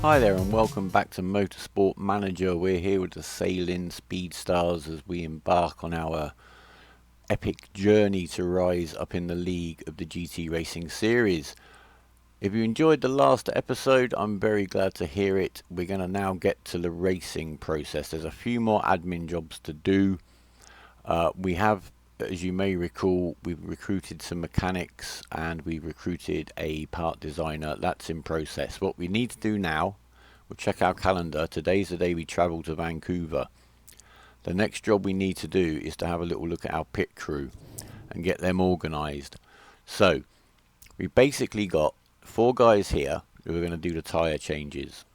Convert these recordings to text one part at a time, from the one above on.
Hi there and welcome back to Motorsport Manager. We're here with the Seylling Speedstars as we embark on our epic journey to rise up in the league of the GT Racing Series. If you enjoyed the last episode, I'm very glad to hear it. We're going to now get to the racing process. There's a few more admin jobs to do. We have, as you may recall, we've recruited some mechanics and we've recruited a part designer. That's in process. What we need to do now, we'll check our calendar. Today's the day we travel to Vancouver. The next job we need to do is to have a little look at our pit crew and get them organised. So we basically got 4 guys here who are going to do the tyre changes.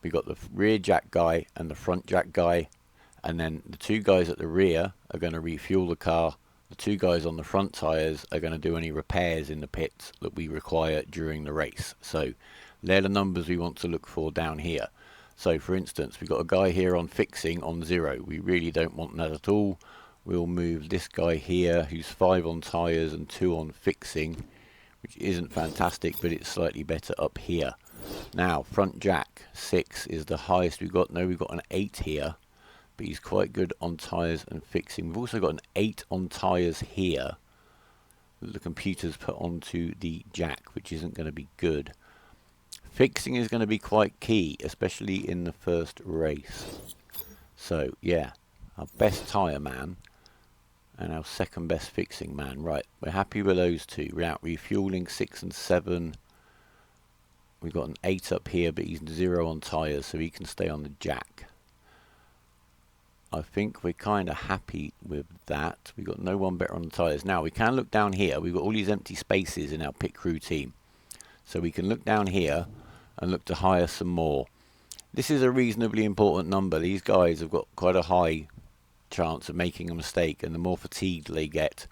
We got the rear jack guy and the front jack guy, and then the 2 guys at the rear are going to refuel the car. The 2 guys on the front tyres are going to do any repairs in the pits that we require during the race. So they're the numbers we want to look for down here. So for instance, we've got a guy here on fixing on 0. We really don't want that at all. We'll move this guy here who's 5 on tyres and 2 on fixing, which isn't fantastic, but it's slightly better up here. Now front jack 6 is the highest we've got. No, we've got an 8 here, but he's quite good on tyres and fixing. We've also got an 8 on tyres here that the computer's put onto the jack, which isn't going to be good. Fixing is going to be quite key, especially in the first race. So yeah, our best tyre man and our second best fixing man. Right, we're happy with those 2. Without refueling 6 and 7. We've got an 8 up here, but he's 0 on tyres, so he can stay on the jack. I think we're kind of happy with that. We've got no one better on the tyres. Now we can look down here. We've got all these empty spaces in our pit crew team. So we can look down here and look to hire some more. This is a reasonably important number. These guys have got quite a high chance of making a mistake, and the more fatigued they get,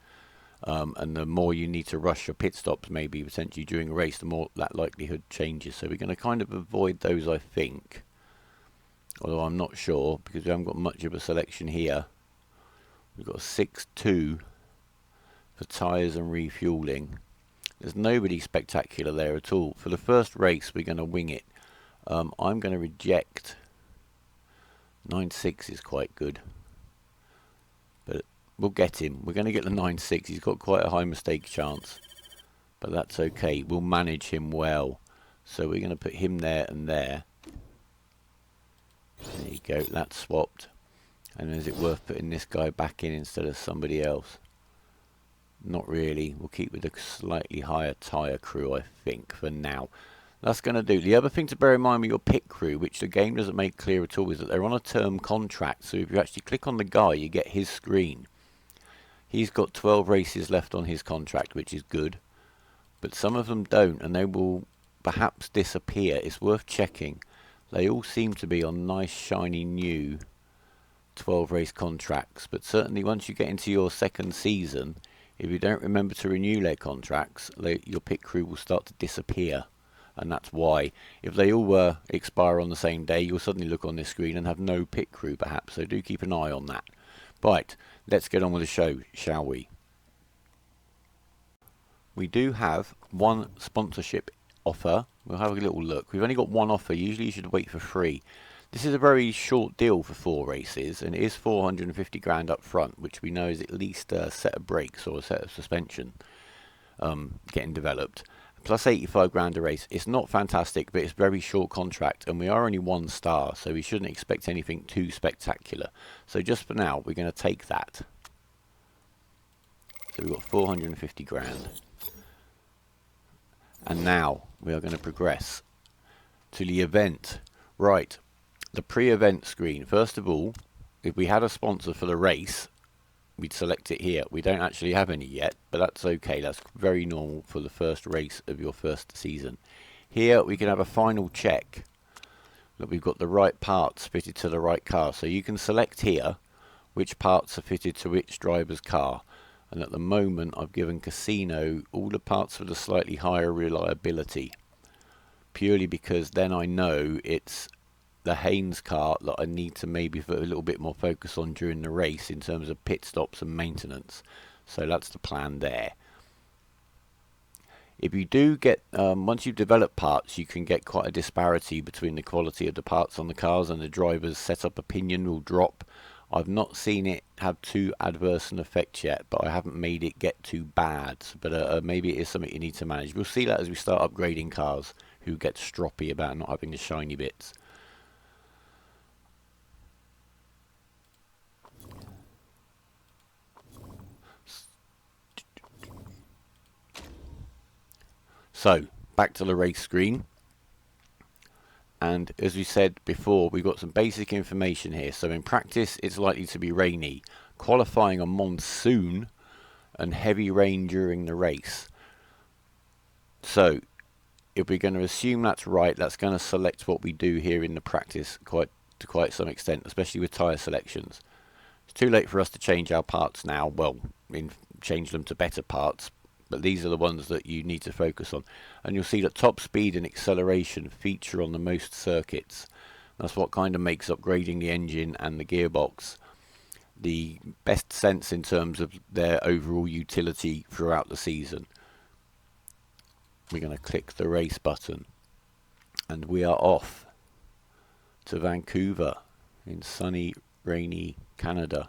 and the more you need to rush your pit stops maybe potentially during a race, the more that likelihood changes. So we're going to kind of avoid those, I think. Although I'm not sure, because we haven't got much of a selection here. We've got a 6-2 for tyres and refueling. There's nobody spectacular there at all. For the first race, we're going to wing it. I'm going to reject 9.6 is quite good. But we'll get him. We're going to get the 9.6. He's got quite a high mistake chance. But that's okay. We'll manage him well. So we're going to put him there and there. There you go. That's swapped. And is it worth putting this guy back in instead of somebody else? Not really. We'll keep with a slightly higher tyre crew, I think, for now. That's going to do. The other thing to bear in mind with your pit crew, which the game doesn't make clear at all, is that they're on a term contract. So if you actually click on the guy, you get his screen. He's got 12 races left on his contract, which is good. But some of them don't, and they will perhaps disappear. It's worth checking. They all seem to be on nice, shiny, new 12 race contracts. But certainly once you get into your second season, if you don't remember to renew their contracts, your pit crew will start to disappear. And that's why. If they all expire on the same day, you'll suddenly look on this screen and have no pit crew perhaps. So do keep an eye on that. Right, let's get on with the show, shall we? We do have one sponsorship offer. We'll have a little look. We've only got one offer. Usually you should wait for 3. This is a very short deal for 4 races, and it is 450 grand up front, which we know is at least a set of brakes or a set of suspension getting developed. Plus 85 grand a race. It's not fantastic, but it's a very short contract, and we are only 1 star, so we shouldn't expect anything too spectacular. So just for now, we're going to take that. So we've got 450 grand. And now we are going to progress to the event. Right. The pre-event screen. First of all, if we had a sponsor for the race, we'd select it here. We don't actually have any yet, but that's okay. That's very normal for the first race of your first season. Here we can have a final check that we've got the right parts fitted to the right car. So you can select here which parts are fitted to which driver's car. And at the moment I've given Casino all the parts for the slightly higher reliability, purely because then I know it's the Haynes car that I need to maybe put a little bit more focus on during the race in terms of pit stops and maintenance. So that's the plan there. If you do get, once you've developed parts, you can get quite a disparity between the quality of the parts on the cars, and the driver's setup opinion will drop. I've not seen it have too adverse an effect yet, but I haven't made it get too bad. But maybe it is something you need to manage. We'll see that as we start upgrading cars, who get stroppy about not having the shiny bits. So, back to the race screen. And as we said before, we've got some basic information here. So in practice, it's likely to be rainy. Qualifying a monsoon and heavy rain during the race. So if we're going to assume that's right, that's going to select what we do here in the practice to quite some extent, especially with tyre selections. It's too late for us to change our parts now. Well, change them to better parts. But these are the ones that you need to focus on. And you'll see that top speed and acceleration feature on the most circuits. That's what kind of makes upgrading the engine and the gearbox the best sense in terms of their overall utility throughout the season. We're going to click the race button. And we are off to Vancouver in sunny, rainy Canada.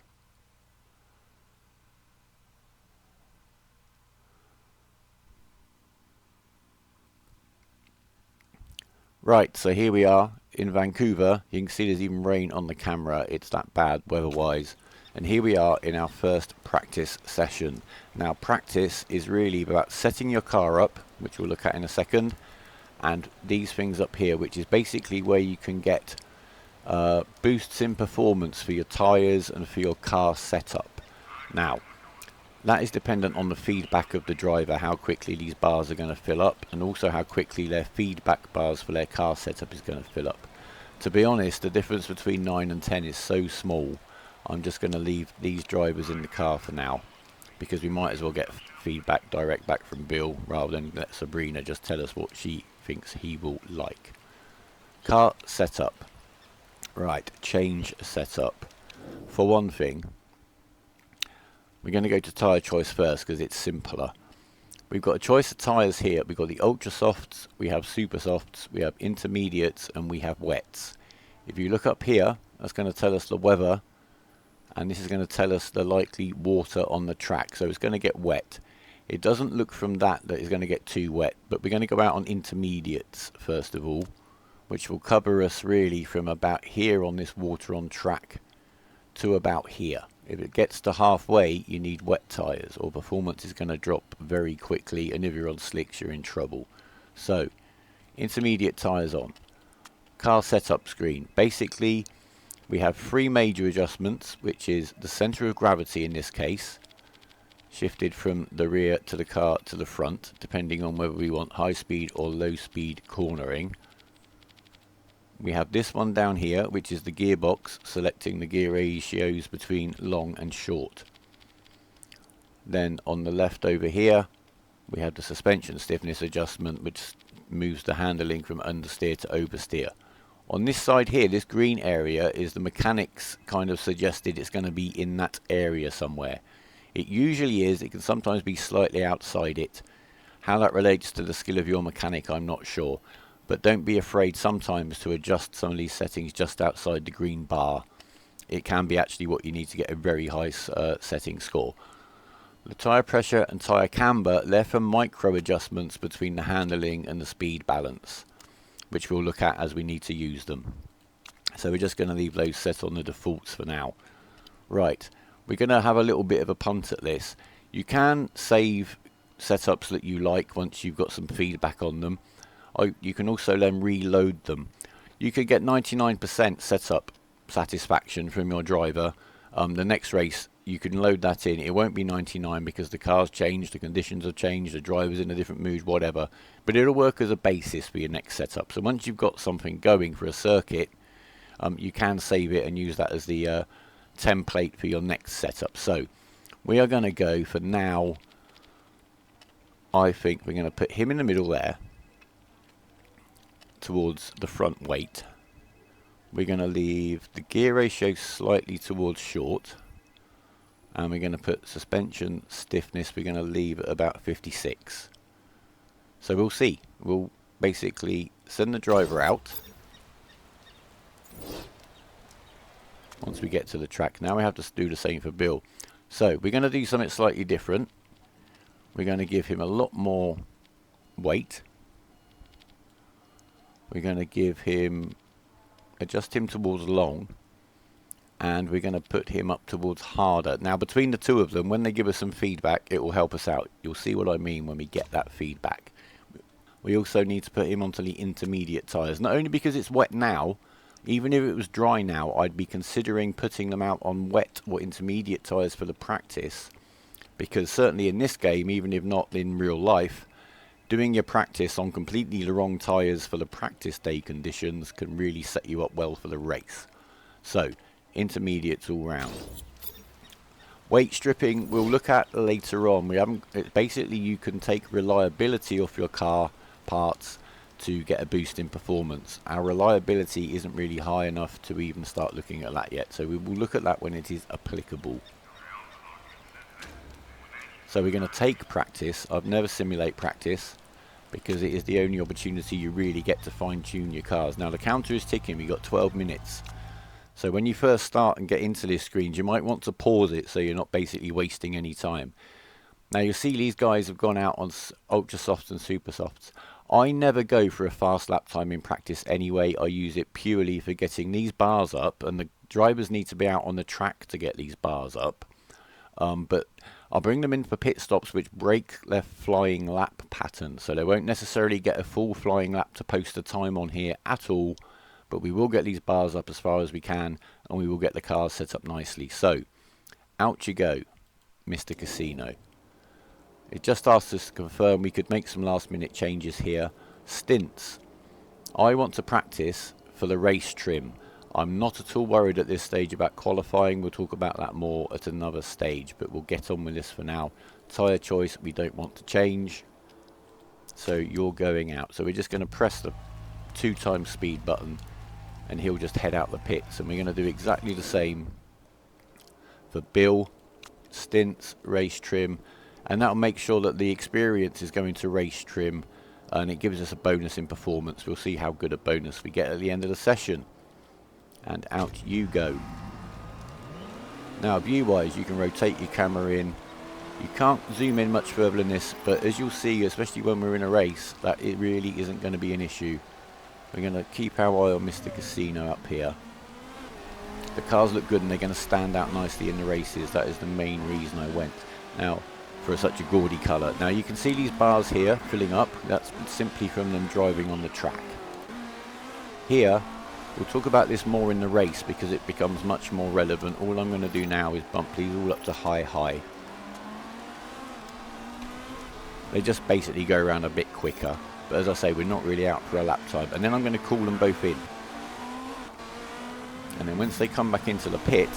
Right, so here we are in Vancouver. You can see there's even rain on the camera. It's that bad weather-wise. And here we are in our first practice session. Now, practice is really about setting your car up, which we'll look at in a second, and these things up here, which is basically where you can get boosts in performance for your tyres and for your car setup. Now, that is dependent on the feedback of the driver, how quickly these bars are going to fill up, and also how quickly their feedback bars for their car setup is going to fill up. To be honest, the difference between 9 and 10 is so small, I'm just going to leave these drivers in the car for now, because we might as well get feedback direct back from Bill, rather than let Sabrina just tell us what she thinks he will like. Car setup. Right, change setup. For one thing, we're going to go to tyre choice first because it's simpler. We've got a choice of tyres here. We've got the ultra softs, we have super softs, we have intermediates, and we have wets. If you look up here, that's going to tell us the weather, and this is going to tell us the likely water on the track. So it's going to get wet. It doesn't look from that it's going to get too wet, but we're going to go out on intermediates first of all, which will cover us really from about here on this water on track to about here. If it gets to halfway, you need wet tyres, or performance is going to drop very quickly, and if you're on slicks, you're in trouble. So, intermediate tyres on. Car setup screen. Basically, we have 3 major adjustments, which is the centre of gravity in this case, shifted from the rear to the car to the front, depending on whether we want high speed or low speed cornering. We have this one down here, which is the gearbox, selecting the gear ratios between long and short. Then on the left over here, we have the suspension stiffness adjustment, which moves the handling from understeer to oversteer. On this side here, this green area is the mechanics kind of suggested it's going to be in that area somewhere. It usually is. It can sometimes be slightly outside it. How that relates to the skill of your mechanic, I'm not sure. But don't be afraid sometimes to adjust some of these settings just outside the green bar. It can be actually what you need to get a very high setting score. The tyre pressure and tyre camber, they're for micro adjustments between the handling and the speed balance, which we'll look at as we need to use them. So we're just going to leave those set on the defaults for now. Right, we're going to have a little bit of a punt at this. You can save setups that you like once you've got some feedback on them. You can also then reload them. You could get 99% setup satisfaction from your driver. The next race, you can load that in. It won't be 99 because the car's changed, the conditions have changed, the driver's in a different mood, whatever. But it'll work as a basis for your next setup. So once you've got something going for a circuit, you can save it and use that as the template for your next setup. So we are going to go for now. I think we're going to put him in the middle there, towards the front weight. We're going to leave the gear ratio slightly towards short. And we're going to put suspension stiffness, we're going to leave at about 56. So we'll see. We'll basically send the driver out once we get to the track. Now we have to do the same for Bill. So we're going to do something slightly different. We're going to give him a lot more weight. We're going to give him, adjust him towards long, and we're going to put him up towards harder. Now between the two of them, when they give us some feedback, it will help us out. You'll see what I mean when we get that feedback. We also need to put him onto the intermediate tyres, not only because it's wet now. Even if it was dry now, I'd be considering putting them out on wet or intermediate tyres for the practice, because certainly in this game, even if not in real life, doing your practice on completely the wrong tyres for the practice day conditions can really set you up well for the race. So intermediates all round. Weight stripping we'll look at later on. Basically you can take reliability off your car parts to get a boost in performance. Our reliability isn't really high enough to even start looking at that yet, so we will look at that when it is applicable. So we're going to take practice. I've never simulate practice because it is the only opportunity you really get to fine tune your cars. Now the counter is ticking, we've got 12 minutes. So when you first start and get into this screen, you might want to pause it so you're not basically wasting any time. Now you'll see these guys have gone out on ultra softs and super softs. I never go for a fast lap time in practice anyway. I use it purely for getting these bars up, and the drivers need to be out on the track to get these bars up. But I'll bring them in for pit stops which break their flying lap pattern, so they won't necessarily get a full flying lap to post a time on here at all, but we will get these bars up as far as we can, and we will get the cars set up nicely. So out you go, Mr. Casino. It just asked us to confirm we could make some last minute changes here. Stints. I want to practice for the race trim. I'm not at all worried at this stage about qualifying. We'll talk about that more at another stage, but we'll get on with this for now. Tyre choice we don't want to change. So you're going out. So we're just going to press the 2x speed button and he'll just head out the pits. And we're going to do exactly the same for Bill. Stints, race trim. And that'll make sure that the experience is going to race trim, and it gives us a bonus in performance. We'll see how good a bonus we get at the end of the session. And out you go. Now view wise you can rotate your camera in. You can't zoom in much further than this, but as you'll see, especially when we're in a race, that it really isn't going to be an issue. We're going to keep our eye on Mr. Casino up here. The cars look good and they're going to stand out nicely in the races. That is the main reason I went. Now for such a gaudy colour. Now you can see these bars here filling up. That's simply from them driving on the track. Here, we'll talk about this more in the race because it becomes much more relevant. All I'm going to do now is bump these all up to high. They just basically go around a bit quicker. But as I say, we're not really out for a lap time. And then I'm going to call them both in. And then once they come back into the pit,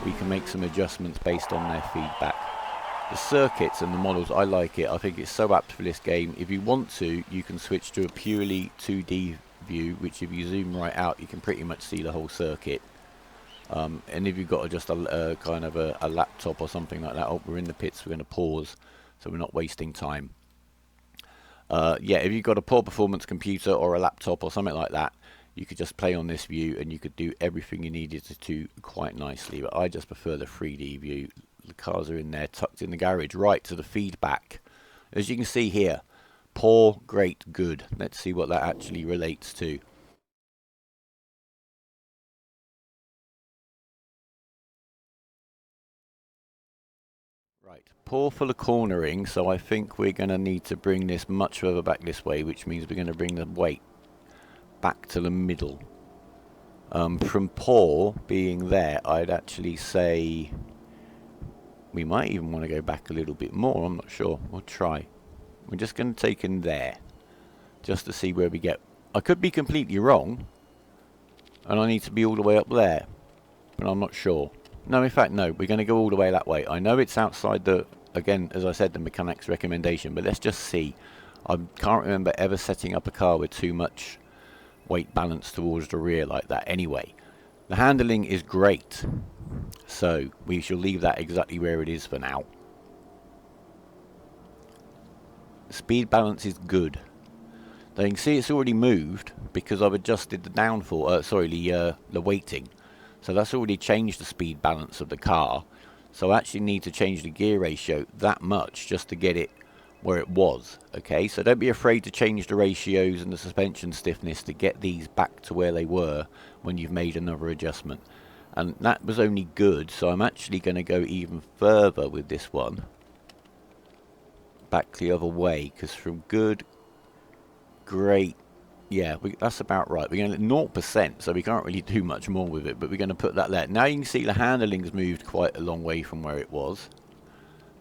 we can make some adjustments based on their feedback. The circuits and the models, I like it. I think it's so apt for this game. If you want to, you can switch to a purely 2D view, which if you zoom right out, you can pretty much see the whole circuit. And if you've got just a kind of a laptop or something like that, oh, we're in the pits, we're going to pause, so we're not wasting time. Yeah, if you've got a poor performance computer or a laptop or something like that, you could just play on this view and you could do everything you needed to do quite nicely. But I just prefer the 3D view. The cars are in there, tucked in the garage, right to the feedback. As you can see here, poor, great, good. Let's see what that actually relates to. Right, poor for the cornering, so I think we're going to need to bring this much further back this way, which means we're going to bring the weight back to the middle. From poor being there, I'd actually say we might even want to go back a little bit more. I'm not sure. We'll try. We're just going to take in there just to see where we get. I could be completely wrong and I need to be all the way up there, but I'm not sure. No, in fact, no. We're going to go all the way that way. I know it's outside the, again, as I said, the mechanic's recommendation, but let's just see. I can't remember ever setting up a car with too much weight balance towards the rear like that anyway. The handling is great, so we shall leave that exactly where it is for now. Speed balance is good. Now you can see it's already moved because I've adjusted the downforce, the weighting. So that's already changed the speed balance of the car. So I actually need to change the gear ratio that much just to get it where it was. Okay, so don't be afraid to change the ratios and the suspension stiffness to get these back to where they were when you've made another adjustment. And that was only good, so I'm actually going to go even further with this one. Back the other way, because from good, great, yeah, that's about right. We're going to 0%, so we can't really do much more with it, but we're going to put that there. Now you can see the handling's moved quite a long way from where it was,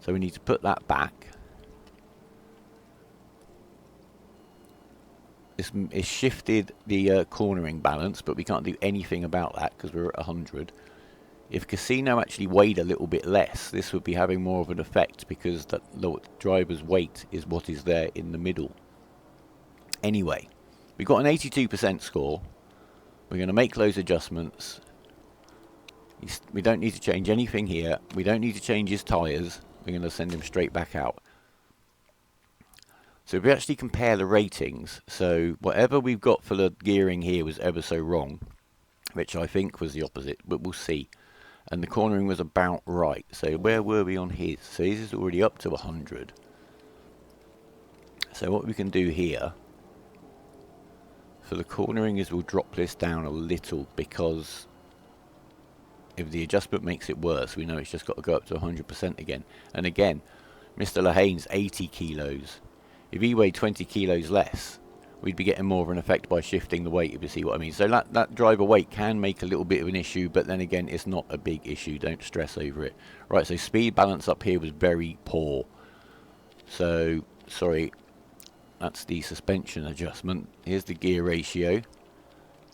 so we need to put that back. It's shifted the cornering balance, but we can't do anything about that because we're at 100. If Casino actually weighed a little bit less, this would be having more of an effect because the driver's weight is what is there in the middle. Anyway, we've got an 82% score. We're going to make those adjustments. We don't need to change anything here. We don't need to change his tyres. We're going to send him straight back out. So if we actually compare the ratings, so whatever we've got for the gearing here was ever so wrong, which I think was the opposite, but we'll see. And the cornering was about right. So where were we on his? So his is already up to 100. So what we can do here for the cornering is we'll drop this down a little, because if the adjustment makes it worse, we know it's just got to go up to 100% again. And again, Mr. Lahane's 80 kilos. If he weighed 20 kilos less, we'd be getting more of an effect by shifting the weight, if you see what I mean. So that driver weight can make a little bit of an issue, but then again, it's not a big issue. Don't stress over it. Right, so speed balance up here was very poor. So, sorry, that's the suspension adjustment. Here's the gear ratio.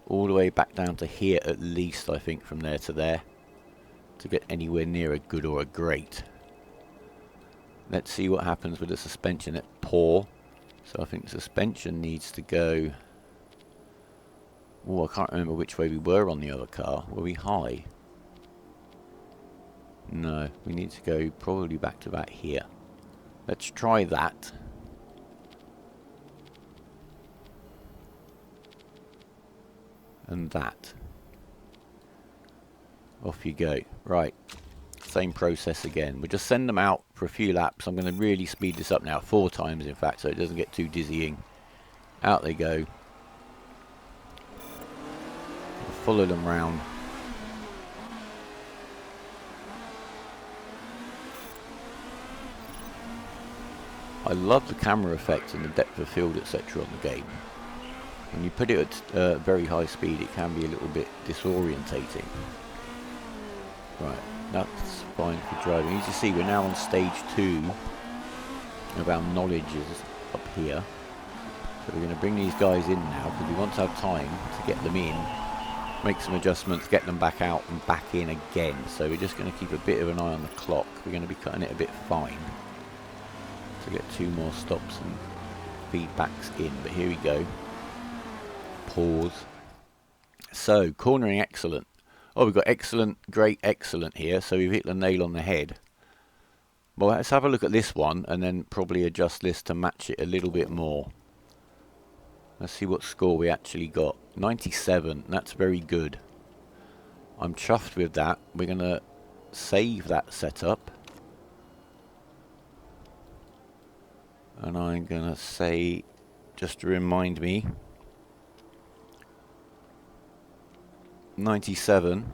All the way back down to here at least, I think, from there to there, to get anywhere near a good or a great. Let's see what happens with the suspension at poor. So I think suspension needs to go... Oh, I can't remember which way we were on the other car. Were we high? No, we need to go probably back to about here. Let's try that. And that. Off you go. Right. Same process again. We'll just send them out for a few laps. I'm going to really speed this up now, 4 times in fact, so it doesn't get too dizzying. Out they go. We'll follow them round. I love the camera effects and the depth of field, etc. on the game. When you put it at very high speed, it can be a little bit disorientating. Right. That's fine for driving. You can see we're now on stage 2 of our knowledge is up here. So we're going to bring these guys in now because we want to have time to get them in, make some adjustments, get them back out and back in again. So we're just going to keep a bit of an eye on the clock. We're going to be cutting it a bit fine to get 2 more stops and feedbacks in. But here we go. Pause. So cornering excellent. Oh, we've got excellent, great, excellent here, so we've hit the nail on the head. Well, let's have a look at this one and then probably adjust this to match it a little bit more. Let's see what score we actually got. 97, that's very good. I'm chuffed with that. We're going to save that setup. And I'm going to say, just to remind me, 97,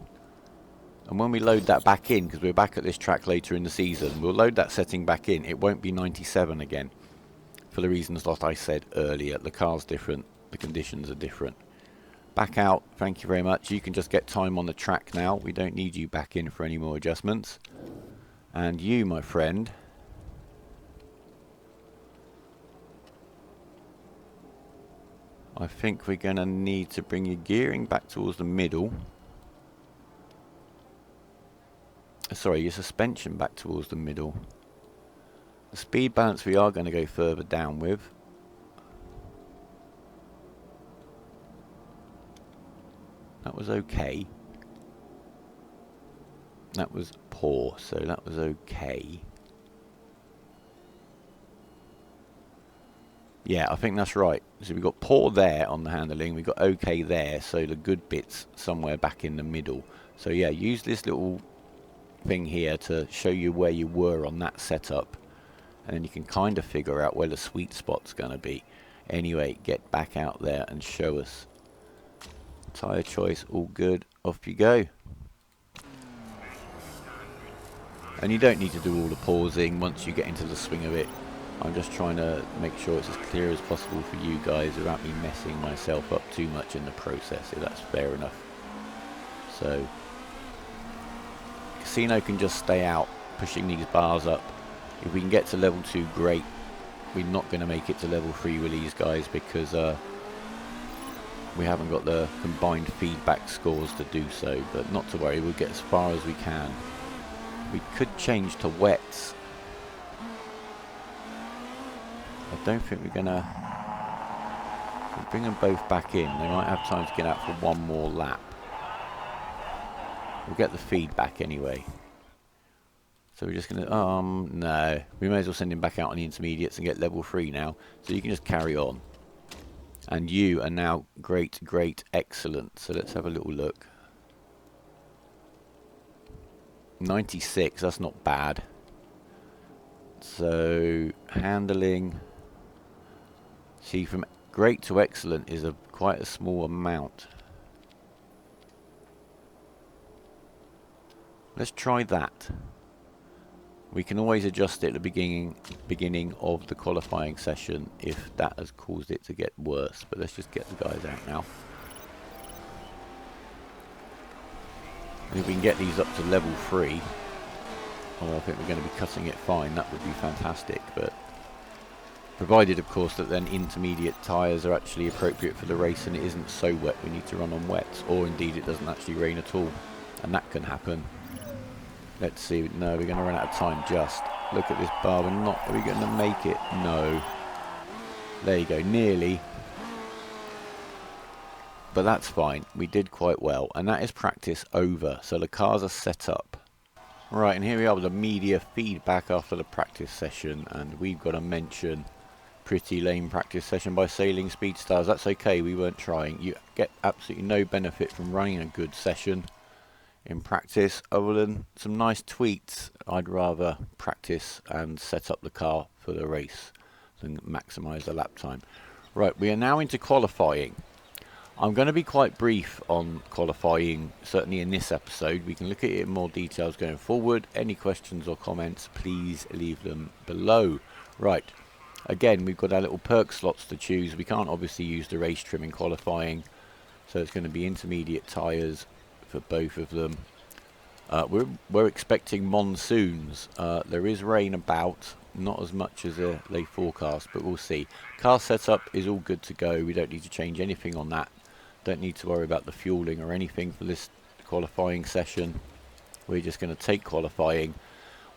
and when we load that back in, because we're back at this track later in the season, we'll load that setting back in. It won't be 97 again, for the reasons that I said earlier. The car's different, the conditions are different. Back out, thank you very much. You can just get time on the track now. We don't need you back in for any more adjustments. And you, my friend, I think we're going to need to bring your gearing back towards the middle. Sorry, your suspension back towards the middle. The speed balance we are going to go further down with. That was okay. That was poor, so that was okay. Yeah, I think that's right. So we've got poor there on the handling, we've got okay there, so the good bit's somewhere back in the middle. So yeah, use this little thing here to show you where you were on that setup, and then you can kind of figure out where the sweet spot's going to be. Anyway, get back out there and show us. Tyre choice, all good, off you go. And you don't need to do all the pausing once you get into the swing of it. I'm just trying to make sure it's as clear as possible for you guys without me messing myself up too much in the process, if that's fair enough. So, Casino can just stay out, pushing these bars up. If we can get to level 2, great. We're not going to make it to level 3 with these guys because we haven't got the combined feedback scores to do so, but not to worry, we'll get as far as we can. We could change to wets. I don't think we're gonna. We'll bring them both back in. They might have time to get out for one more lap. We'll get the feedback anyway. So we're just gonna. No. We may as well send him back out on the intermediates and get level 3 now. So you can just carry on. And you are now great, great, excellent. So let's have a little look. 96. That's not bad. So handling. See, from great to excellent is quite a small amount. Let's try that. We can always adjust it at the beginning of the qualifying session if that has caused it to get worse. But let's just get the guys out now. And if we can get these up to level 3, oh, I think we're going to be cutting it fine. That would be fantastic. But provided, of course, that then intermediate tyres are actually appropriate for the race and it isn't so wet we need to run on wets, or indeed it doesn't actually rain at all, and that can happen. Let's see. No, we're going to run out of time. Just look at this bar. We're not. Are we going to make it? No. There you go. Nearly. But that's fine. We did quite well, and that is practice over. So the cars are set up. Right, and here we are with the media feedback after the practice session, and we've got to mention pretty lame practice session by Seylling Speedstars. That's okay, we weren't trying. You get absolutely no benefit from running a good session in practice other than some nice tweets. I'd rather practice and set up the car for the race than maximise the lap time. Right, we are now into qualifying. I'm going to be quite brief on qualifying, certainly in this episode. We can look at it in more details going forward. Any questions or comments, please leave them below. Right, again, we've got our little perk slots to choose. We can't obviously use the race trim in qualifying, so it's going to be intermediate tyres for both of them. We're expecting monsoons. There is rain about, not as much as they forecast, but we'll see. Car setup is all good to go. We don't need to change anything on that. Don't need to worry about the fueling or anything for this qualifying session. We're just going to take qualifying.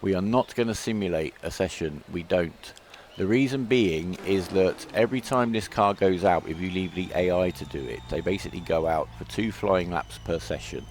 We are not going to simulate a session. We don't. The reason being is that every time this car goes out, if you leave the AI to do it, they basically go out for 2 flying laps per session.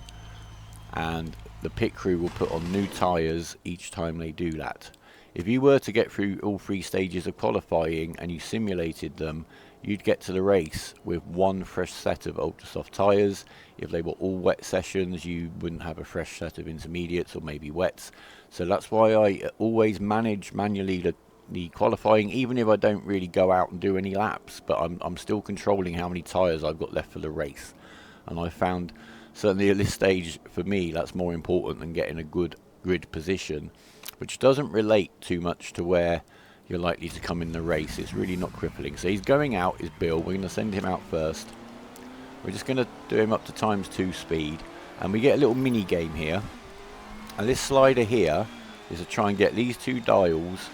And the pit crew will put on new tyres each time they do that. If you were to get through all 3 stages of qualifying and you simulated them, you'd get to the race with 1 fresh set of ultra soft tyres. If they were all wet sessions, you wouldn't have a fresh set of intermediates or maybe wets. So that's why I always manage manually the qualifying, even if I don't really go out and do any laps, but I'm still controlling how many tyres I've got left for the race. And I found, certainly at this stage, for me, that's more important than getting a good grid position, which doesn't relate too much to where you're likely to come in the race. It's really not crippling. So he's going out, is Bill. We're going to send him out first. We're just going to do him up to ×2 speed. And we get a little mini game here. And this slider here is to try and get these 2 dials,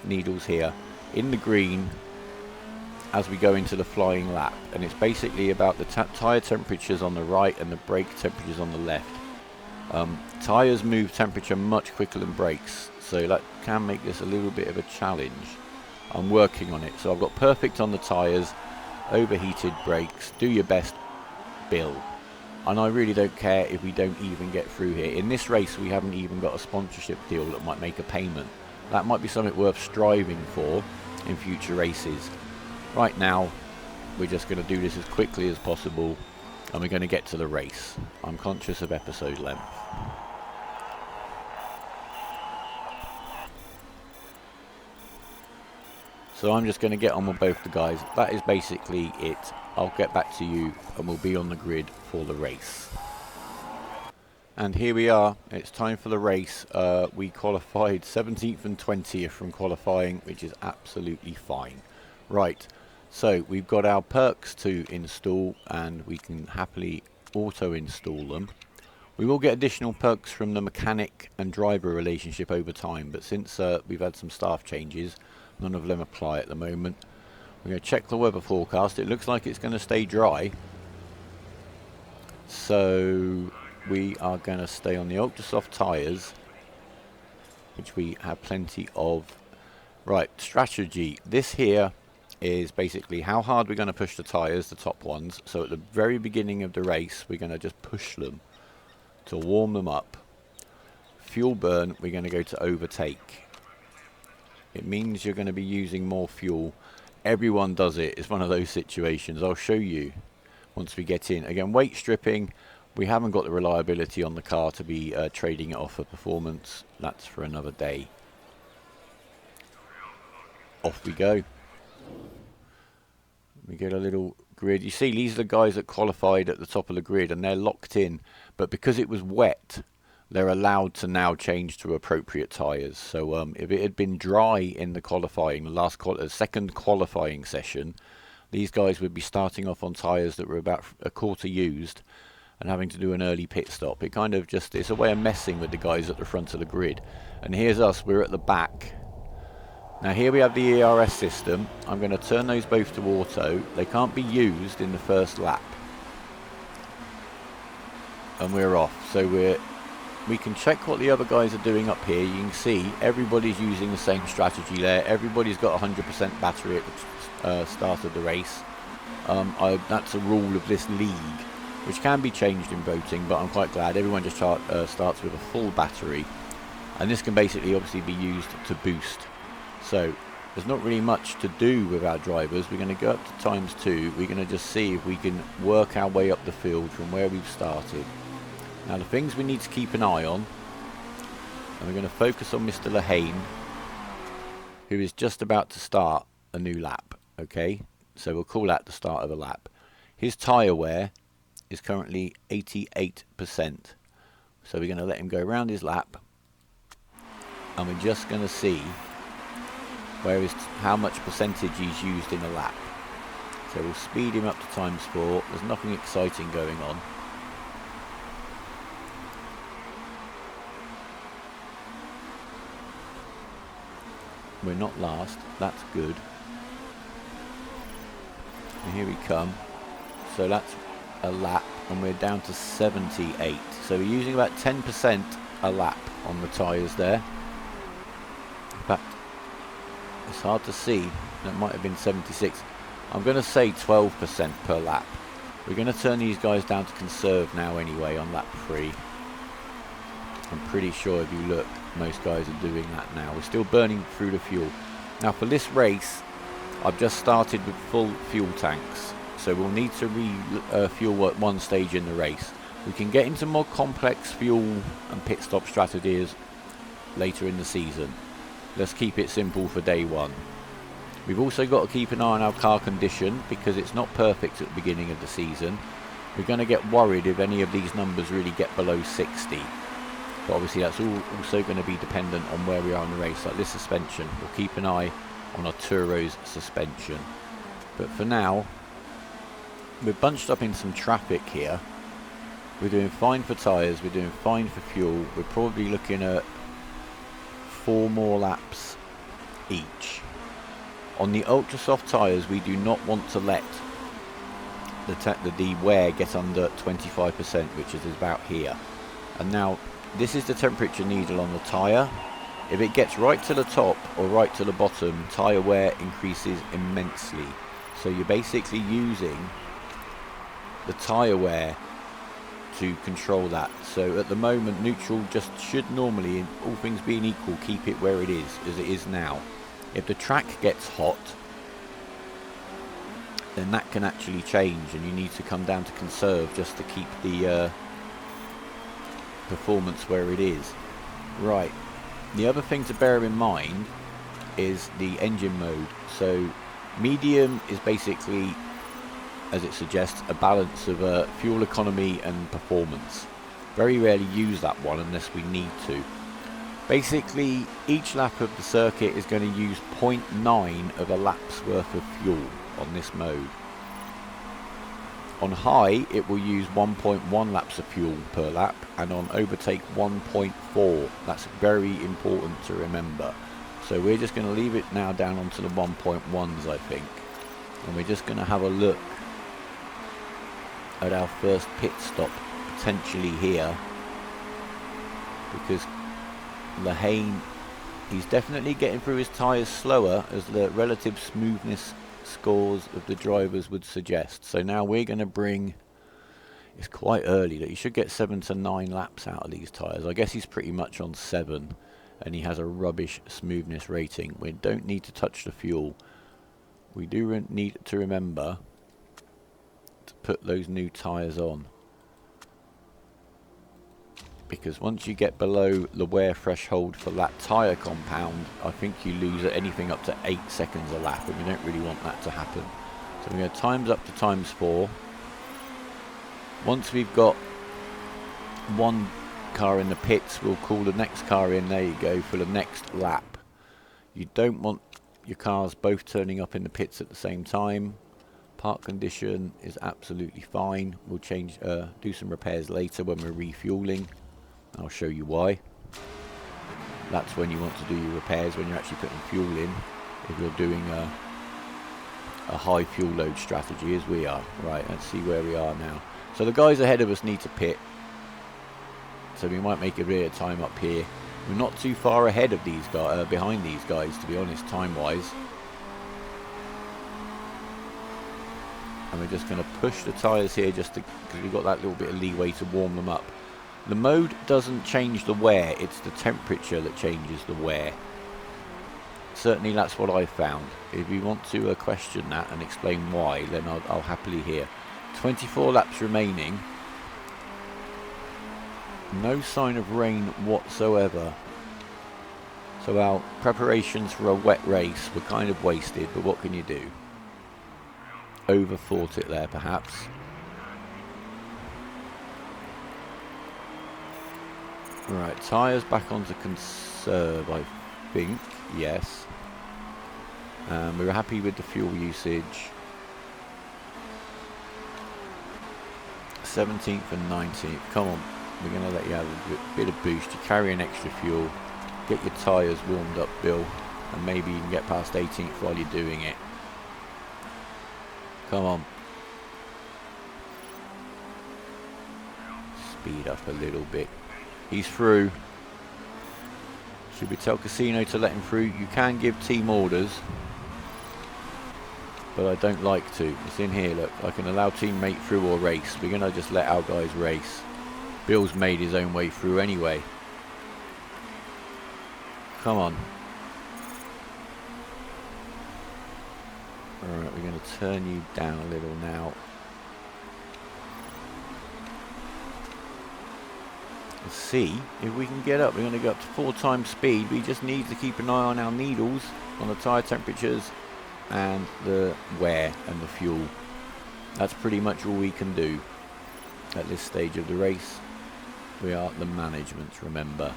needles here, in the green as we go into the flying lap. And it's basically about the tyre temperatures on the right and the brake temperatures on the left. Tyres move temperature much quicker than brakes, so that can make this a little bit of a challenge. I'm working on it. So I've got perfect on the tyres, overheated brakes. Do your best, Bill. And I really don't care if we don't even get through here. In this race, we haven't even got a sponsorship deal that might make a payment. That might be something worth striving for in future races. Right now, we're just going to do this as quickly as possible, and we're going to get to the race. I'm conscious of episode length. So I'm just going to get on with both the guys. That is basically it. I'll get back to you and we'll be on the grid for the race. And here we are. It's time for the race. We qualified 17th and 20th from qualifying, which is absolutely fine. Right, so we've got our perks to install and we can happily auto install them. We will get additional perks from the mechanic and driver relationship over time, but since we've had some staff changes, none of them apply at the moment. We're going to check the weather forecast. It looks like it's going to stay dry. So we are going to stay on the ultra soft tyres, which we have plenty of. Right, strategy. This here is basically how hard we're going to push the tyres, the top ones. So at the very beginning of the race, we're going to just push them to warm them up. Fuel burn, we're going to go to overtake. It means you're going to be using more fuel. Everyone does it. It's one of those situations. I'll show you once we get in. Again, weight stripping. We haven't got the reliability on the car to be trading it off for performance. That's for another day. Off we go. We get a little grid. You see, these are the guys that qualified at the top of the grid, and they're locked in. But because it was wet, they're allowed to now change to appropriate tyres. So if it had been dry in the qualifying, the second qualifying session, these guys would be starting off on tyres that were about a quarter used and having to do an early pit stop. It kind of just, it's a way of messing with the guys at the front of the grid. And here's us, we're at the back. Now here we have the ERS system. I'm going to turn those both to auto. They can't be used in the first lap. And we're off. So we can check what the other guys are doing up here. You can see everybody's using the same strategy there. Everybody's got 100% battery at the start of the race. That's a rule of this league, which can be changed in voting, but I'm quite glad everyone just starts with a full battery. And this can basically obviously be used to boost. So there's not really much to do with our drivers. We're going to go up to ×2. We're going to just see if we can work our way up the field from where we've started. Now the things we need to keep an eye on, and we're going to focus on Mr. Lehane, who is just about to start a new lap. Okay, so we'll call that the start of a lap. His tyre wear is currently 88%. So we're going to let him go around his lap, and we're just going to see how much percentage he's used in a lap. So we'll speed him up to ×4. There's nothing exciting going on. We're not last. That's good. And here we come. So that's a lap, and we're down to 78. So we're using about 10% a lap on the tyres there. In fact, it's hard to see. That might have been 76. I'm going to say 12% per lap. We're going to turn these guys down to conserve now anyway on lap 3. I'm pretty sure if you look, most guys are doing that now. We're still burning through the fuel. Now for this race, I've just started with full fuel tanks. So we'll need to refuel at one stage in the race. We can get into more complex fuel and pit stop strategies later in the season. Let's keep it simple for day one. We've also got to keep an eye on our car condition because it's not perfect at the beginning of the season. We're going to get worried if any of these numbers really get below 60. But obviously that's also going to be dependent on where we are in the race. Like this suspension, we'll keep an eye on Arturo's suspension. But for now, we're bunched up in some traffic here. We're doing fine for tyres, we're doing fine for fuel. We're probably looking at 4 more laps each. On the ultra soft tyres, we do not want to let the wear get under 25%, which is about here. And now this is the temperature needle on the tyre. If it gets right to the top or right to the bottom, tyre wear increases immensely. So you're basically using the tyre wear to control that. So at the moment, neutral just should normally, in all things being equal, keep it where it is, as it is now. If the track gets hot, then that can actually change, and you need to come down to conserve just to keep the performance where it is. Right, the other thing to bear in mind is the engine mode. So medium is basically, as it suggests, a balance of fuel economy and performance. Very rarely use that one unless we need to. Basically, each lap of the circuit is going to use 0.9 of a lap's worth of fuel on this mode. On high, it will use 1.1 laps of fuel per lap, and on overtake 1.4. That's very important to remember. So we're just going to leave it now down onto the 1.1s, I think, and we're just going to have a look at our first pit stop potentially here, because Lehane, he's definitely getting through his tyres slower, as the relative smoothness scores of the drivers would suggest. So now we're going to bring, it's quite early, that he should get 7 to 9 laps out of these tyres. I guess he's pretty much on 7, and he has a rubbish smoothness rating. We don't need to touch the fuel. We do need to remember to put those new tyres on, because once you get below the wear threshold for that tyre compound, I think you lose at anything up to 8 seconds a lap, and we don't really want that to happen. So we're going to times up to ×4. Once we've got one car in the pits, we'll call the next car in, there you go, for the next lap. You don't want your cars both turning up in the pits at the same time. Park condition is absolutely fine. We'll change, do some repairs later when we're refueling. I'll show you why. That's when you want to do your repairs, when you're actually putting fuel in, if you're doing a high fuel load strategy, as we are. Right, let's see where we are now. So the guys ahead of us need to pit, so we might make a bit of time up here. We're not too far ahead of these guys, behind these guys, to be honest, time-wise. And we're just going to push the tyres here just because we've got that little bit of leeway to warm them up. The mode doesn't change the wear, it's the temperature that changes the wear. Certainly that's what I found. If you want to question that and explain why, then I'll happily hear. 24 laps remaining. No sign of rain whatsoever. So our preparations for a wet race were kind of wasted, but what can you do? Overthought it there, perhaps. Right, tyres back onto conserve, I think. Yes. We were happy with the fuel usage. 17th and 19th. Come on, we're going to let you have a bit of boost. You carry an extra fuel. Get your tyres warmed up, Bill. And maybe you can get past 18th while you're doing it. Come on. Speed up a little bit. He's through. Should we tell Casino to let him through? You can give team orders, but I don't like to. It's in here, look. I can allow teammate through or race. We're going to just let our guys race. Bill's made his own way through anyway. Come on. Alright, we're going to turn you down a little now. Let's see if we can get up. We're going to go up to 4 times speed. We just need to keep an eye on our needles, on the tyre temperatures and the wear and the fuel. That's pretty much all we can do at this stage of the race. We are the management, remember.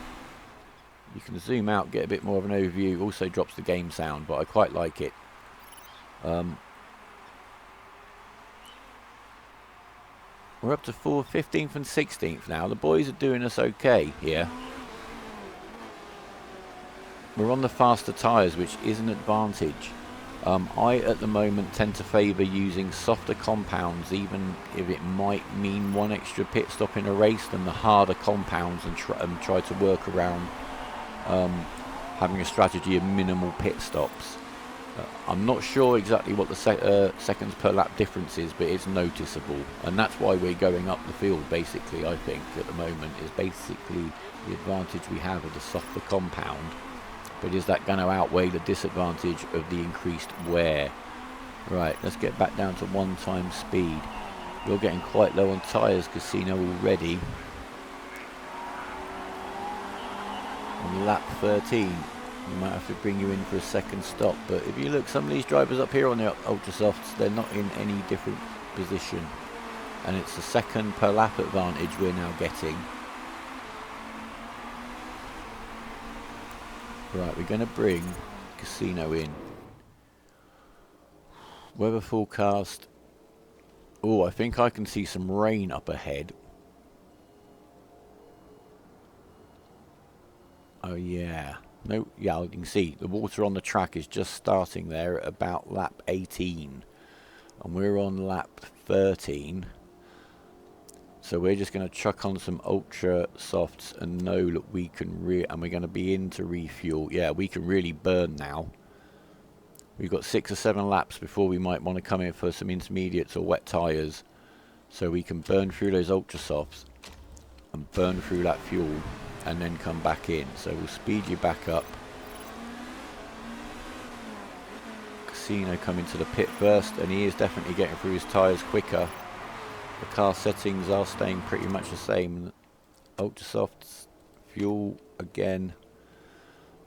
You can zoom out, get a bit more of an overview. Also drops the game sound, but I quite like it. We're up to 15th and 16th now. The boys are doing us okay here. We're on the faster tyres, which is an advantage. I, at the moment, tend to favour using softer compounds, even if it might mean one extra pit stop in a race, than the harder compounds, and try to work around having a strategy of minimal pit stops. I'm not sure exactly what the seconds per lap difference is, but it's noticeable, and that's why we're going up the field basically. I think at the moment is basically the advantage we have of the softer compound, but is that going to outweigh the disadvantage of the increased wear? Right, let's get back down to 1 time speed. You're getting quite low on tyres, Casino, already. On lap 13. We might have to bring you in for a second stop, but if you look, some of these drivers up here on the Ultra Softs, they're not in any different position, and it's a second per lap advantage we're now getting. Right, we're going to bring Casino in. Weather forecast. Oh, I think I can see some rain up ahead. Oh yeah. No, yeah, you can see the water on the track is just starting there at about lap 18. And we're on lap 13. So we're just going to chuck on some Ultra Softs and know that we can and we're going to be in to refuel. Yeah, we can really burn now. We've got 6 or 7 laps before we might want to come in for some intermediates or wet tyres. So we can burn through those Ultra Softs and burn through that fuel, and then come back in. So we'll speed you back up. Casino coming to the pit first, and he is definitely getting through his tyres quicker. The car settings are staying pretty much the same. Ultra Softs, fuel again.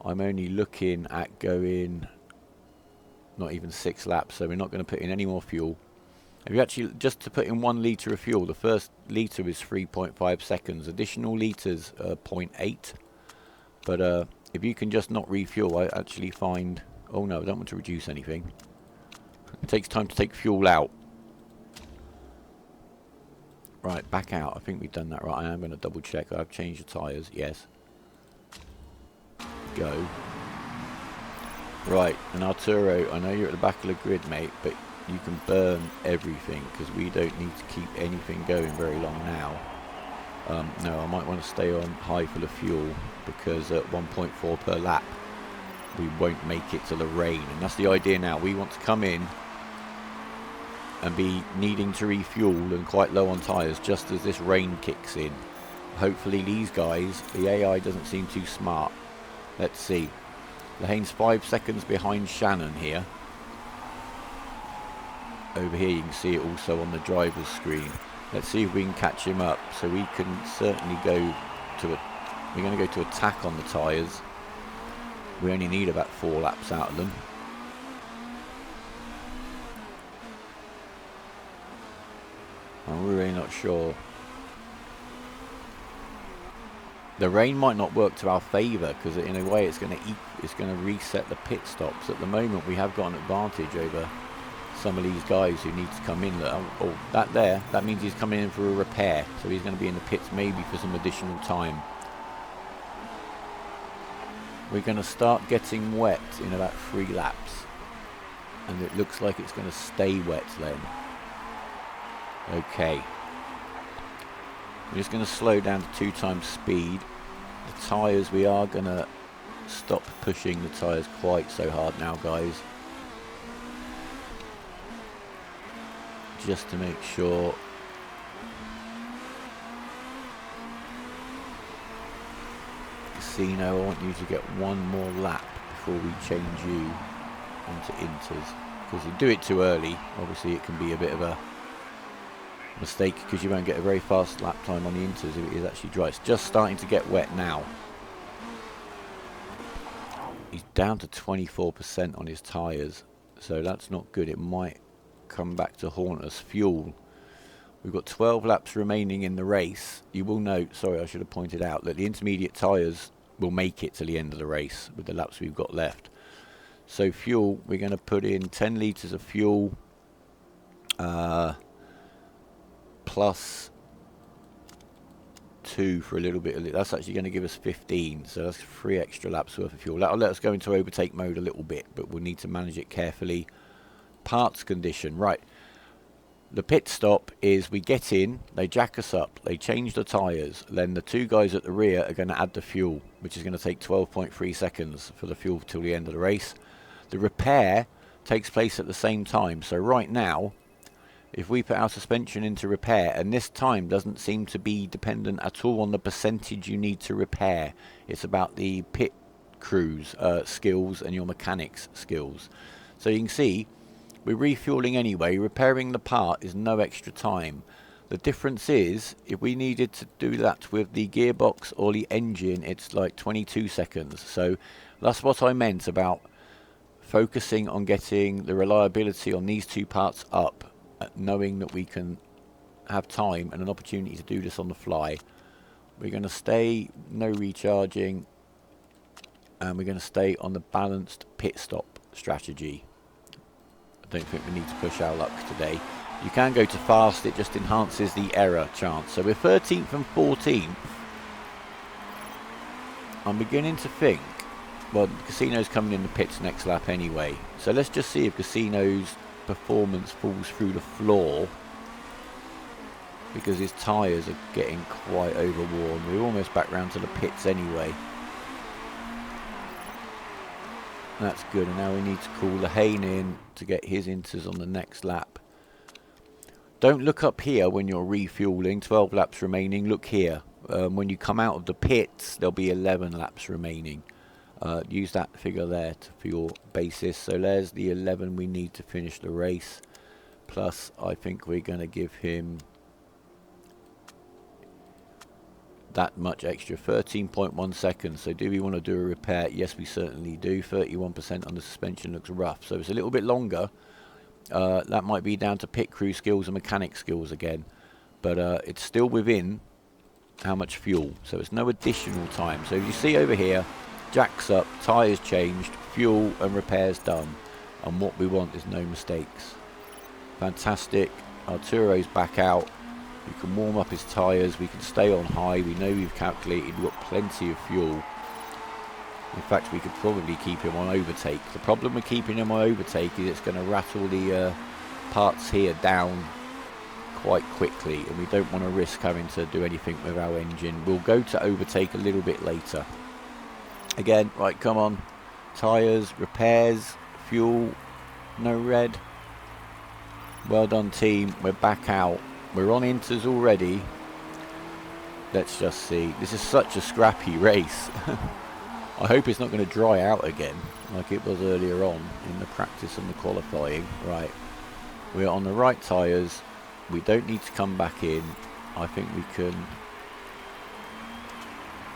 I'm only looking at going not even 6 laps, so we're not going to put in any more fuel. If you actually, just to put in 1 litre of fuel, the first litre is 3.5 seconds. Additional litres are 0.8. But if you can just not refuel, I actually find... Oh no, I don't want to reduce anything. It takes time to take fuel out. Right, back out. I think we've done that right. I am going to double check. I've changed the tyres. Yes. Go. Right, and Arturo, I know you're at the back of the grid, mate, but you can burn everything, because we don't need to keep anything going very long now. No, I might want to stay on high for the fuel, because at 1.4 per lap we won't make it to the rain, and that's the idea now. We want to come in and be needing to refuel and quite low on tyres just as this rain kicks in. Hopefully these guys, the AI doesn't seem too smart. Let's see. Lahane's 5 seconds behind Shannon here. Over here you can see it also on the driver's screen. Let's see if we can catch him up. So we can certainly go to we're going to go to attack on the tyres. We only need about 4 laps out of them. I'm really not sure. The rain might not work to our favour, because in a way it's going to reset the pit stops. At the moment we have got an advantage over some of these guys who need to come in. Oh, that means he's coming in for a repair, so he's going to be in the pits maybe for some additional time. We're going to start getting wet in about 3 laps, and it looks like it's going to stay wet then. Okay, we're just going to slow down to 2 times speed. The tyres, we are going to stop pushing the tyres quite so hard now, guys, just to make sure. Casino, I want you to get 1 more lap before we change you onto inters, because if you do it too early, obviously it can be a bit of a mistake, because you won't get a very fast lap time on the inters if it is actually dry. It's just starting to get wet now. He's down to 24% on his tyres, so that's not good. It might come back to haunt us. Fuel, we've got 12 laps remaining in the race. You will note, sorry, I should have pointed out, that the intermediate tyres will make it to the end of the race with the laps we've got left. So fuel, we're going to put in 10 litres of fuel, plus 2 for a little bit of it. That's actually going to give us 15, so that's 3 extra laps worth of fuel. That'll let us go into overtake mode a little bit, but we'll need to manage it carefully. Parts condition, right. The pit stop is we get in, they jack us up, they change the tyres, then the 2 guys at the rear are going to add the fuel, which is going to take 12.3 seconds for the fuel till the end of the race. The repair, takes place at the same time. So right now, if we put our suspension into repair, and this time doesn't seem to be dependent at all on the percentage you need to repair, it's about the pit crew's skills and your mechanics skills. So you can see we're refueling anyway. Repairing the part is no extra time. The difference is, if we needed to do that with the gearbox or the engine, it's like 22 seconds. So that's what I meant about focusing on getting the reliability on these two parts up, knowing that we can have time and an opportunity to do this on the fly. We're going to stay no recharging, and we're going to stay on the balanced pit stop strategy. I don't think we need to push our luck today. You can go to fast, it just enhances the error chance. So we're 13th and 14th. I'm beginning to think, well, Casino's coming in the pits next lap anyway. So let's just see if Casino's performance falls through the floor, because his tyres are getting quite overworn. We're almost back round to the pits anyway. That's good, and now we need to call the Hayne in to get his inters on the next lap. Don't look up here when you're refueling, 12 laps remaining. Look here. When you come out of the pits, there'll be 11 laps remaining. Use that figure there for your basis. So there's the 11 we need to finish the race. Plus, I think we're going to give him that much extra, 13.1 seconds. So do we want to do a repair? Yes, we certainly do. 31% on the suspension looks rough, so it's a little bit longer. That might be down to pit crew skills and mechanic skills again, but it's still within how much fuel, so it's no additional time. So you see over here, jacks up, tyres changed, fuel and repairs done, and what we want is no mistakes. Fantastic. Arturo's back out. We can warm up his tyres, we can stay on high, we know we've calculated, we've got plenty of fuel. In fact, we could probably keep him on overtake. The problem with keeping him on overtake is it's going to rattle the parts here down quite quickly, and we don't want to risk having to do anything with our engine. We'll go to overtake a little bit later. Again, right, come on. Tyres, repairs, fuel, no red. Well done, team. We're back out. We're on inters already. Let's just see. This is such a scrappy race. I hope it's not going to dry out again like it was earlier on in the practice and the qualifying. Right, we're on the right tyres. We don't need to come back in. I think we can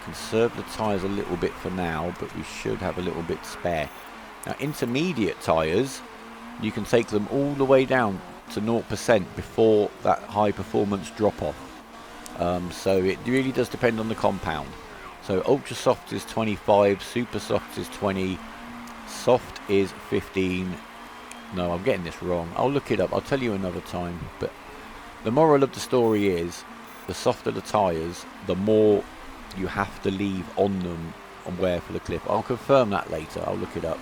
conserve the tyres a little bit for now, but we should have a little bit spare. Now, intermediate tyres, you can take them all the way down to 0% before that high performance drop off. So it really does depend on the compound. So ultra soft is 25, super soft is 20, soft is 15. No, I'm getting this wrong. I'll look it up. I'll tell you another time. But the moral of the story is, the softer the tyres, the more you have to leave on them and wear for the cliff. I'll confirm that later. I'll look it up.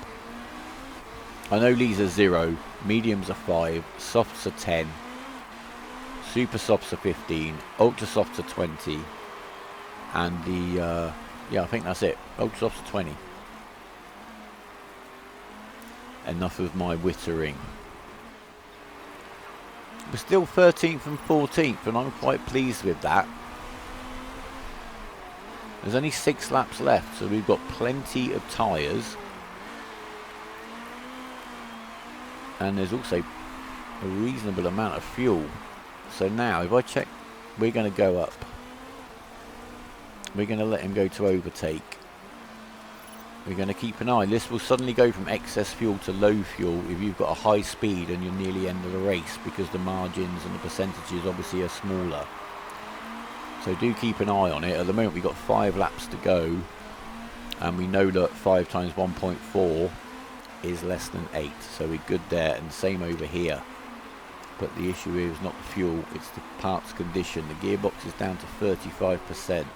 I know these are 0, mediums are 5, softs are 10, super softs are 15, ultra softs are 20, and the, yeah, I think that's it, ultra softs are 20. Enough of my wittering. We're still 13th and 14th, and I'm quite pleased with that. There's only 6 laps left, so we've got plenty of tyres. And there's also a reasonable amount of fuel. So now, if I check, we're going to go up. We're going to let him go to overtake. We're going to keep an eye. This will suddenly go from excess fuel to low fuel if you've got a high speed and you're near the end of the race, because the margins and the percentages obviously are smaller. So do keep an eye on it. At the moment we've got 5 laps to go, and we know that 5 times 1.4 is less than 8, so we're good there, and same over here. But the issue is not the fuel, it's the parts condition. The gearbox is down to 35%.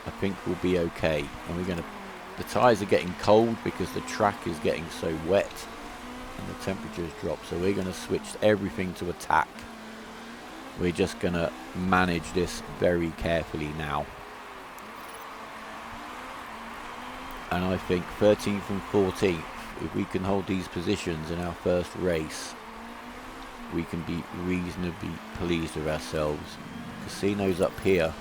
I think we'll be okay, and the tyres are getting cold because the track is getting so wet and the temperatures drop, so we're going to switch everything to attack. We're just going to manage this very carefully now. And I think 13th and 14th, if we can hold these positions in our first race, we can be reasonably pleased with ourselves. Casino's up here.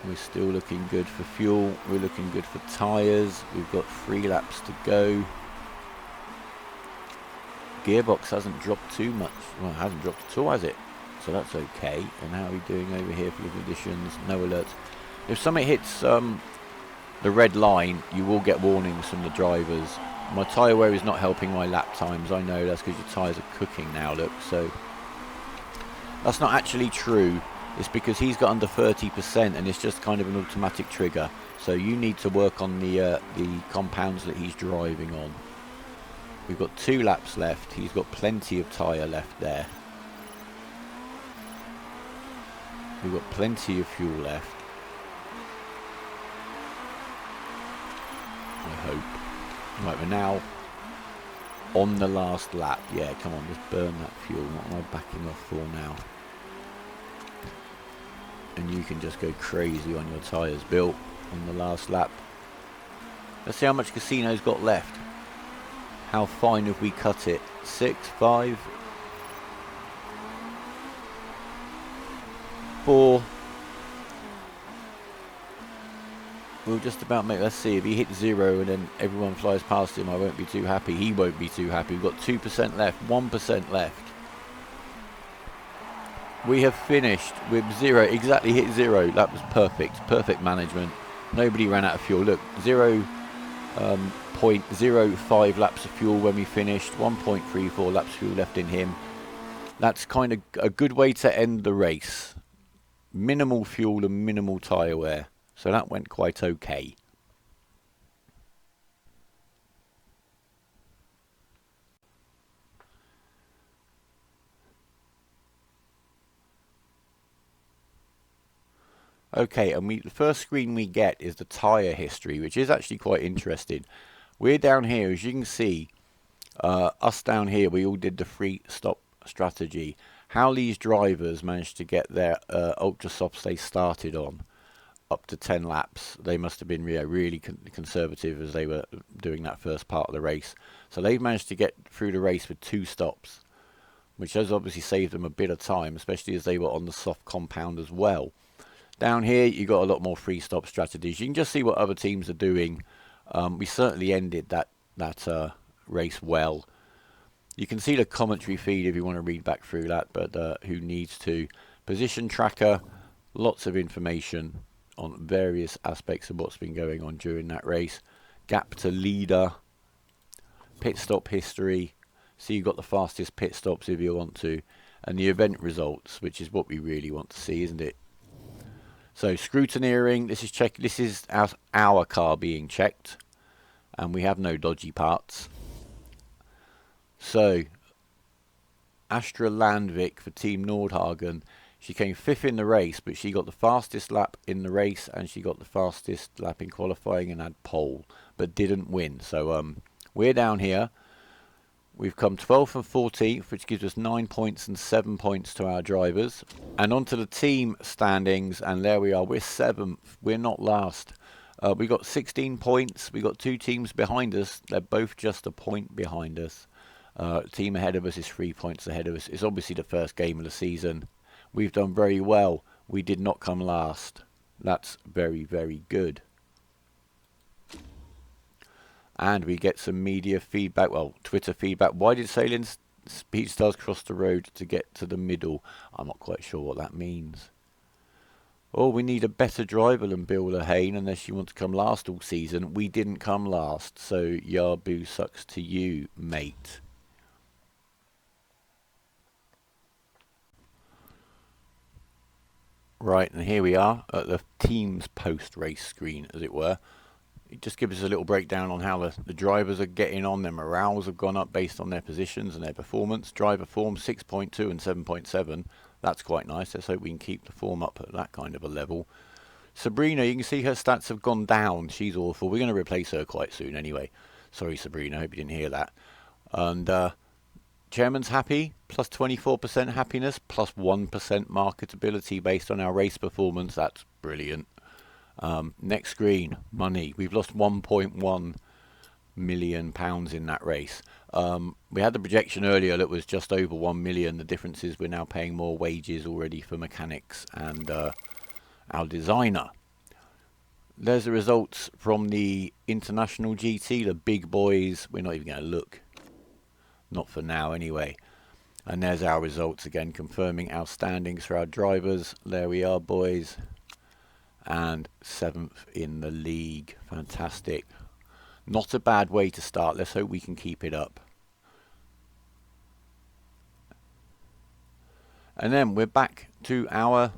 We're still looking good for fuel. We're looking good for tyres. We've got 3 laps to go. Gearbox hasn't dropped too much. Well, it hasn't dropped at all, has it? So that's okay. And how are we doing over here for the conditions? No alerts. If something hits the red line, you will get warnings from the drivers. My tyre wear is not helping my lap times. I know that's because your tyres are cooking now, look. So that's not actually true. It's because he's got under 30% and it's just kind of an automatic trigger. So you need to work on the compounds that he's driving on. We've got 2 laps left. He's got plenty of tyre left there. We've got plenty of fuel left. I hope. Right, we're now on the last lap. Yeah, come on, just burn that fuel. What am I backing off for now? And you can just go crazy on your tyres, Bill, on the last lap. Let's see how much Casino's got left. How fine have we cut it? 6, 5, 4. We'll just about make. Let's see if he hits 0 and then everyone flies past him. I won't be too happy. He won't be too happy. We've got 2% left, 1% left. We have finished with 0, exactly hit 0. That was perfect. Perfect management. Nobody ran out of fuel. Look, 0.05 laps of fuel when we finished. 1.34 laps of fuel left in him. That's kind of a good way to end the race. Minimal fuel and minimal tyre wear. So that went quite okay. Okay, and the first screen we get is the tyre history, which is actually quite interesting. We're down here, as you can see, us down here, we all did the free stop strategy. How these drivers managed to get their ultra softs they started on up to 10 laps. They must have been really conservative as they were doing that first part of the race. So they've managed to get through the race with 2 stops, which has obviously saved them a bit of time, especially as they were on the soft compound as well. Down here, you got a lot more free stop strategies. You can just see what other teams are doing. We certainly ended that race well. You can see the commentary feed if you want to read back through that, but who needs to? Position tracker, lots of information on various aspects of what's been going on during that race. Gap to leader, pit stop history. So you've got the fastest pit stops if you want to, and the event results, which is what we really want to see, isn't it? So scrutineering, this is our car being checked, and we have no dodgy parts. So Astra Landvik for Team Nordhagen, she came 5th in the race, but she got the fastest lap in the race and she got the fastest lap in qualifying and had pole, but didn't win. So we're down here. We've come 12th and 14th, which gives us 9 points and 7 points to our drivers. And onto the team standings, and there we are. We're 7th. We're not last. We got 16 points. We got 2 teams behind us. They're both just a point behind us. Team ahead of us is 3 points ahead of us. It's obviously the first game of the season. We've done very well. We did not come last. That's very, very good. And we get some media feedback, well, Twitter feedback. Why did Seylling Speedstars cross the road to get to the middle? I'm not quite sure what that means. Oh, we need a better driver than Bill Lehane unless you want to come last all season. We didn't come last, so Yabu sucks to you, mate. Right, and here we are at the team's post-race screen, as it were. It just gives us a little breakdown on how the drivers are getting on. Their morales have gone up based on their positions and their performance. Driver form 6.2 and 7.7. That's quite nice. Let's hope we can keep the form up at that kind of a level. Sabrina, you can see her stats have gone down. She's awful. We're going to replace her quite soon anyway. Sorry, Sabrina. I hope you didn't hear that. And Chairman's happy. Plus 24% happiness. Plus 1% marketability based on our race performance. That's Brilliant. Next screen, money. We've lost £1.1 million in that race. We had the projection earlier that was just over 1 million. The difference is we're now paying more wages already for mechanics and our designer. There's the results from the International GT, the big boys. We're not even going to look. Not for now anyway. And there's our results again, confirming our standings for our drivers. There we are, boys. And 7th in the league. Fantastic. Not a bad way to start. Let's hope we can keep it up. And then we're back to our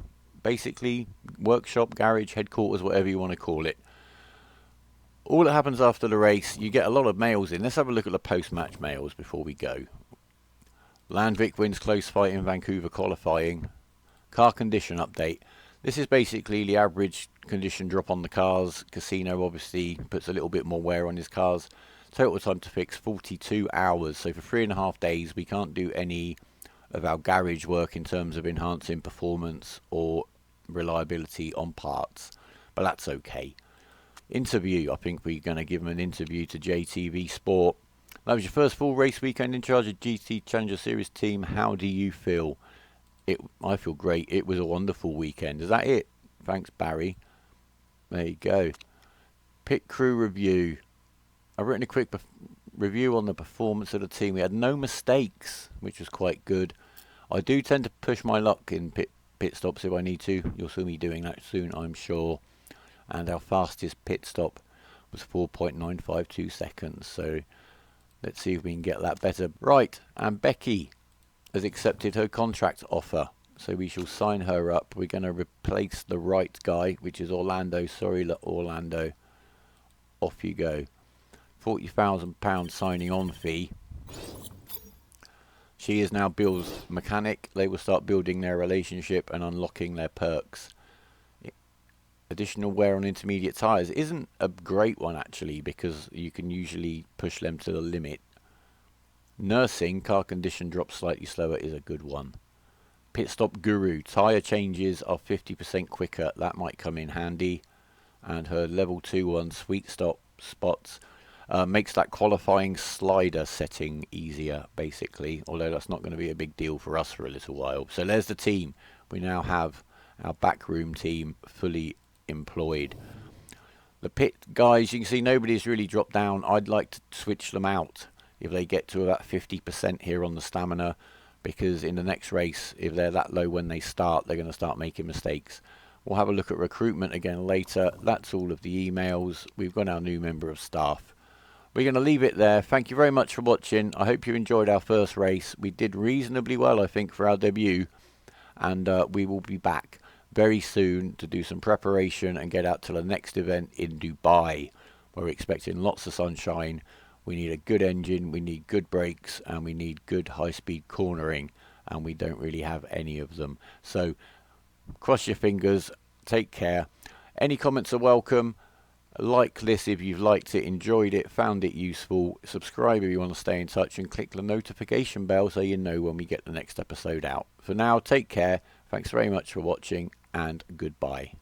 basically workshop, garage, headquarters, whatever you want to call it. All that happens after the race, you get a lot of mails in. Let's have a look at the post-match mails before we go. Landvik wins close fight in Vancouver qualifying. Car condition update. This is basically the average condition drop on the cars. Casino obviously puts a little bit more wear on his cars. Total time to fix 42 hours. So for 3.5 days we can't do any of our garage work in terms of enhancing performance or reliability on parts. But that's okay. Interview. I think we're going to give him an interview to JTV Sport. That was your first full race weekend in charge of GT Challenger Series team. How do you feel? I feel great. It was a wonderful weekend. Is that it? Thanks, Barry. There you go. Pit crew review. I've written a quick review on the performance of the team. We had no mistakes, which was quite good. I do tend to push my luck in pit stops if I need to. You'll see me doing that soon, I'm sure. And our fastest pit stop was 4.952 seconds. So let's see if we can get that better. Right, and Becky has accepted her contract offer, so we shall sign her up. We're going to replace the right guy, which is Orlando. Sorry, Orlando. Off you go. £40,000 signing on fee. She is now Bill's mechanic. They will start building their relationship and unlocking their perks. Additional wear on intermediate tyres isn't a great one actually, because you can usually push them to the limit. Nursing, car condition drops slightly slower, is a good one. Pit stop guru, tyre changes are 50% quicker. That might come in handy. And her level 2 one, sweet stop spots, makes that qualifying slider setting easier, basically. Although that's not going to be a big deal for us for a little while. So there's the team. We now have our backroom team fully employed. The pit guys, you can see nobody's really dropped down. I'd like to switch them out if they get to about 50% here on the stamina, because in the next race, if they're that low when they start, they're going to start making mistakes. We'll have a look at recruitment again later. That's all of the emails. We've got our new member of staff. We're going to leave it there. Thank you very much for watching. I hope you enjoyed our first race. We did reasonably well, I think, for our debut, and we will be back very soon to do some preparation and get out to the next event in Dubai. We're expecting lots of sunshine. We need a good engine, we need good brakes, and we need good high-speed cornering, and we don't really have any of them. So cross your fingers, take care. Any comments are welcome. Like this if you've liked it, enjoyed it, found it useful. Subscribe if you want to stay in touch, and click the notification bell so you know when we get the next episode out. For now, take care. Thanks very much for watching, and goodbye.